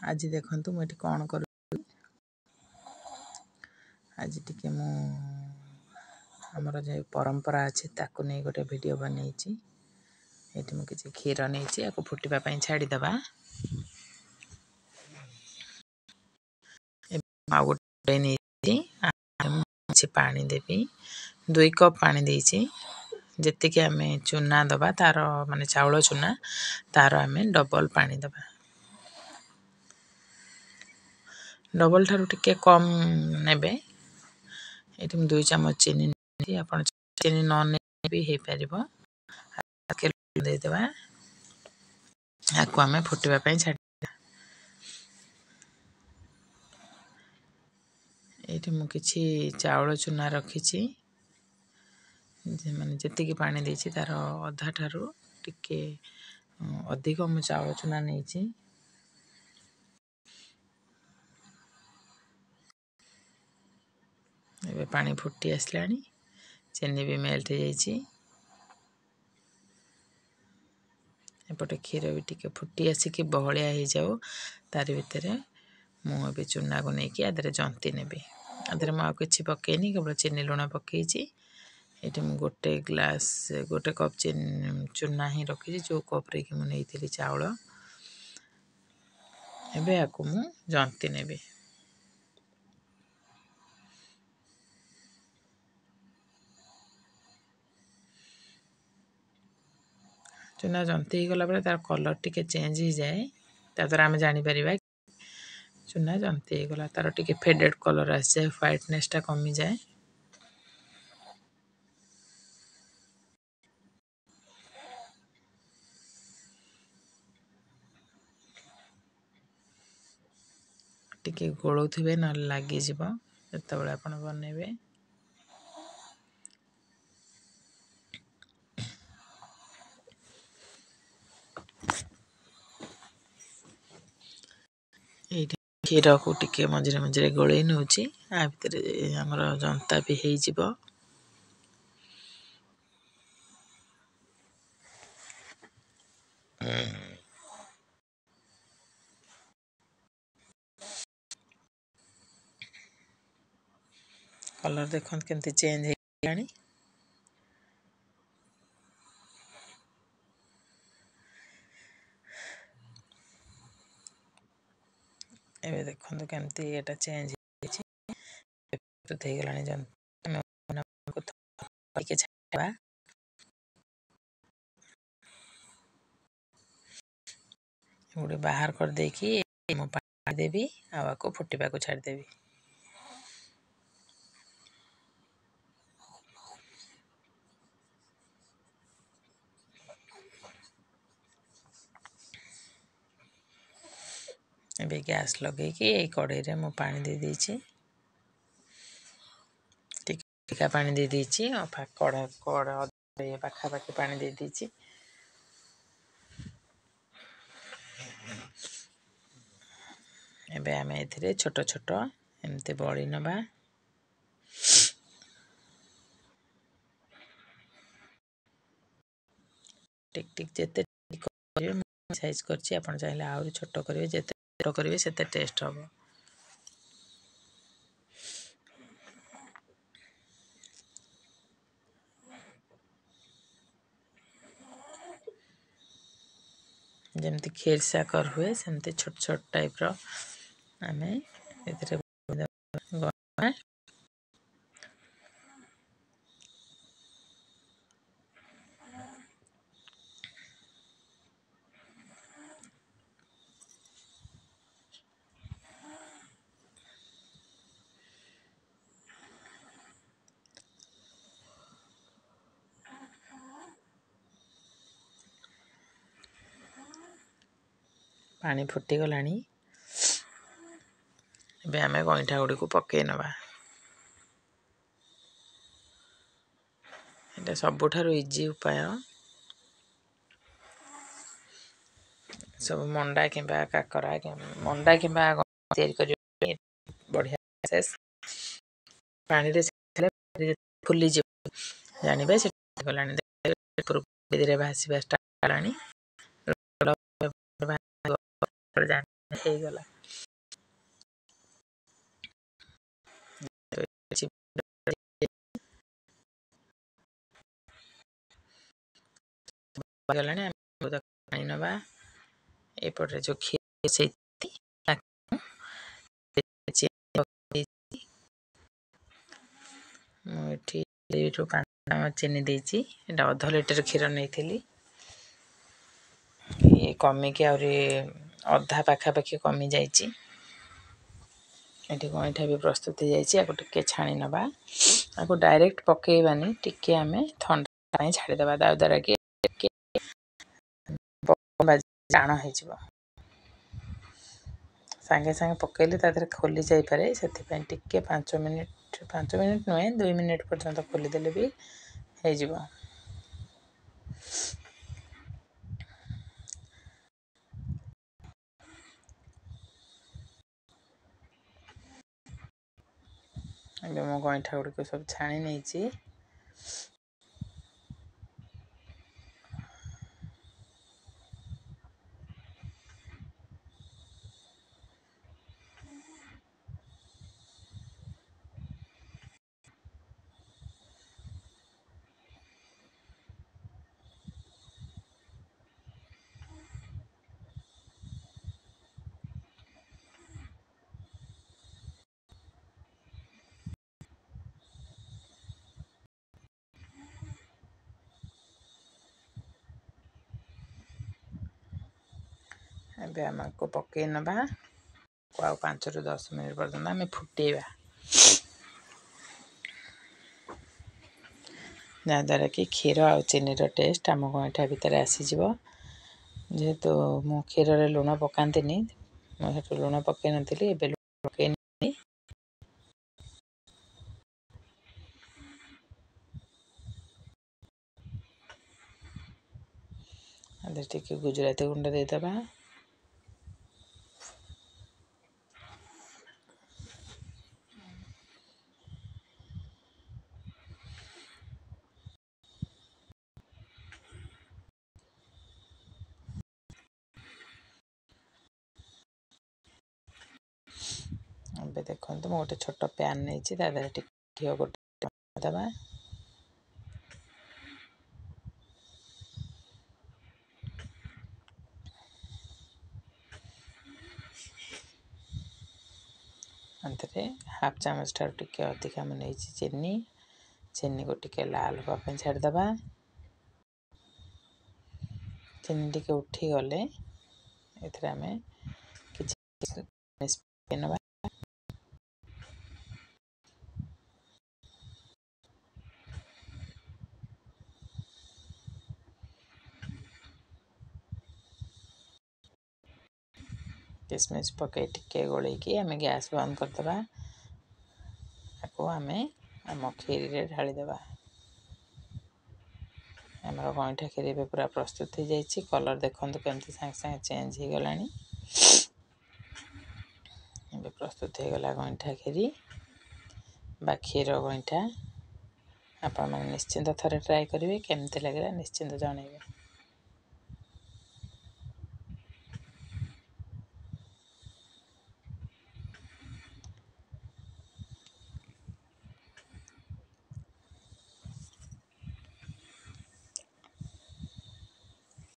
आज देखंतु मुझे कौन कर आज टिके मु हमर जे परंपरा अछि ताकू नै गोटे वीडियो बनैछि। एठी मु किछि खीर नैछि आको फुटिबा पई छाडी दबा। आ गोटे नैछि आ पानी देबी 2 कप पानी देछि। जेते के हमें चुना दबा तार माने चावल चुना तार हमें डबल पानी दबा। डबल ठारू टिके कम नेबे। एठी 2 चम्मच चीनी नेछि आपण चीनी न ने भी हे परिबो। आके दे देबा आको हमें फुटिबा पई छाडी। एठी मु किछि चावल चुना रखिछि जे माने जति के पानी देछि तार आधा ठारू टिके अधिक मु चावल चुना नेछि। एबे पानी फुटी आसलानी चीनी भी मेल्ट हो जाइछि। एपटे खीर भी टिके फुटी आसिकी बहलिया हो जाओ तारि भितरे मु अबे चुना को नेकी आदरे जंती नेबी। आदरे मु आ किछि पकेनी केवल चीनी लुण पकेछि। एठी मु गोटे कप चुना ही रखिछि जो कप रे कि मु नेइथिली चावल। एबे आको मु जंती नेबी। चुना जंती गला बेले तार कलर टिके चेंज हो जाए तादर आमे जानि परिबा चुना जंती गला तार टिके फेडेड कलर आस जाए व्हाइटनेस टा कमी जाए। टिके गोळौथिबे न लागि जिवो जतबेले आपण बनेबे। एठी खीर को टिके मझरे मझरे गोळै नउची आ भितरे हमर जंता भी हेइ जिवो। कलर देखन केमती चेंज हे गानी। एबे देखन केमती एटा चेंज हेछि तो थै गलानी जन को टिके छाडा गुडे बाहर कर देकी मु पानी देबी आ को फुटिबा को छाडी देबी। एबे गैस लगे कि ए कड़े रे मु पानी दे देछि। टिका पानी दे देछि और कड़ा ये पाखा पाखी पानी दे देछि। एबे हमें एथिरे छोटो छोटो एमते बड़ी नबा। टिक टिक जेते साइज करछि आपण चाहिले आउरी छोटो करिवे जेते छोटो करिवे सेते टेस्ट हबो। जेमती खीर साकर हुए सेमती छोट छोट टाइप रो हमें एथिरे पानी फुटी गलानी। एबे हमें गइठा गुडी को पक्के नबा। एटा सबुठारु इजी उपाय। सब मंडा किबा काकरा मंडा किबा तयारी करिवे बढ़िया से पानी रे फुली जे जानिबे से गलानी धीरे भासीबा स्टार्ट करानी। ହେଇଗଲା। ହେଇଗଲାଣି। ଆମେ ପାଣି ନେବା। ଏପଟରେ ଯେଉଁ କ୍ଷୀର ସେଇ ମୁଁ ଏଠି 2ରୁ 5 ଚାମଚ ଚିନି ଦେଇଛି। ଏଇଟା 1/2 ଲିଟର କ୍ଷୀର ନେଇଥିଲି। ଇଏ କମିକି ଆହୁରି ଅଧା ପାଖାପାଖି କମିଯାଇଛି। ଏଠି ଗଇଁଠା ବି ପ୍ରସ୍ତୁତ ହେଇଯାଇଛି। ଆକୁ ଟିକେ ଛାଣି ନେବା। ଆକୁ ଡାଇରେକ୍ଟ ପକେଇବାନି, ଟିକେ ଆମେ ଥଣ୍ଡା ପାଇଁ ଛାଡ଼ିଦେବା। ଦ୍ୱାରା କି ଟିକେ ଟାଣ ହେଇଯିବ। ସାଙ୍ଗେ ସାଙ୍ଗେ ପକେଇଲେ ତା ଦେହରେ ଖୋଲି ଯାଇପାରେ। ସେଥିପାଇଁ ଟିକେ 5 ମିନିଟ୍ ନୁହେଁ 2 ମିନିଟ୍ ପର୍ଯ୍ୟନ୍ତ ଖୋଲିଦେଲେ ବି ହେଇଯିବ। ଏବେ ମୋ ଗଇଁଠା ଗୁଡ଼ିକ ସବୁ ଛାଣି ନେଇଛି। ଏବେ ଆମକୁ ପକେଇ ନେବା। ଆଉ 5ରୁ 10 ମିନିଟ୍ ପର୍ଯ୍ୟନ୍ତ ଆମେ ଫୁଟେଇବା। ଯାହାଦ୍ୱାରା କି କ୍ଷୀର ଆଉ ଚିନିର ଟେଷ୍ଟ ଆମ ଗଇଁଠା ଭିତରେ ଆସିଯିବ। ଯେହେତୁ ମୁଁ କ୍ଷୀରରେ ଲୁଣ ପକାନ୍ତିନି, ମୁଁ ସେଠୁ ଲୁଣ ପକାଇ ନଥିଲି। ଏବେ ଲୁଣ ପକାଇନି। ଟିକେ ଗୁଜୁରାତି ଗୁଣ୍ଡ ଦେଇଦେବା। ଏବେ ଦେଖନ୍ତୁ, ମୁଁ ଗୋଟେ ଛୋଟ ପ୍ୟାନ୍ ନେଇଛି। ତା ଦେହରେ ଟିକେ ଘିଅ ଗୋଟେ ଦେବା। ଏଥିରେ 1/2 ଚାମଚ ଠାରୁ ଟିକେ ଅଧିକା ମୁଁ ନେଇଛି ଚିନି। ଚିନିକୁ ଟିକେ ଲାଲ ହେବା ପାଇଁ ଛାଡ଼ିଦେବା। ଚିନି ଟିକେ ଉଠିଗଲେ ଏଥିରେ ଆମେ କିଛି ନେବା। କିସମିସ୍ ପକାଇ ଟିକେ ଗୋଳେଇକି ଆମେ ଗ୍ୟାସ୍ ବନ୍ଦ କରିଦେବା। ତାକୁ ଆମେ ଆମ କ୍ଷୀରିରେ ଢାଳିଦେବା। ଆମର ଗଇଁଠା କ୍ଷୀରି ଏବେ ପୁରା ପ୍ରସ୍ତୁତ ହୋଇଯାଇଛି। କଲର୍ ଦେଖନ୍ତୁ କେମିତି ସାଙ୍ଗେ ସାଙ୍ଗେ ଚେଞ୍ଜ ହୋଇଗଲାଣି। ଏବେ ପ୍ରସ୍ତୁତ ହୋଇଗଲା ଗଇଁଠା କ୍ଷୀରି ବା କ୍ଷୀର ଗଇଁଠା। ଆପଣମାନେ ନିଶ୍ଚିନ୍ତ ଥରେ ଟ୍ରାଏ କରିବେ। କେମିତି ଲାଗିଲା ନିଶ୍ଚିନ୍ତ ଜଣାଇବେ।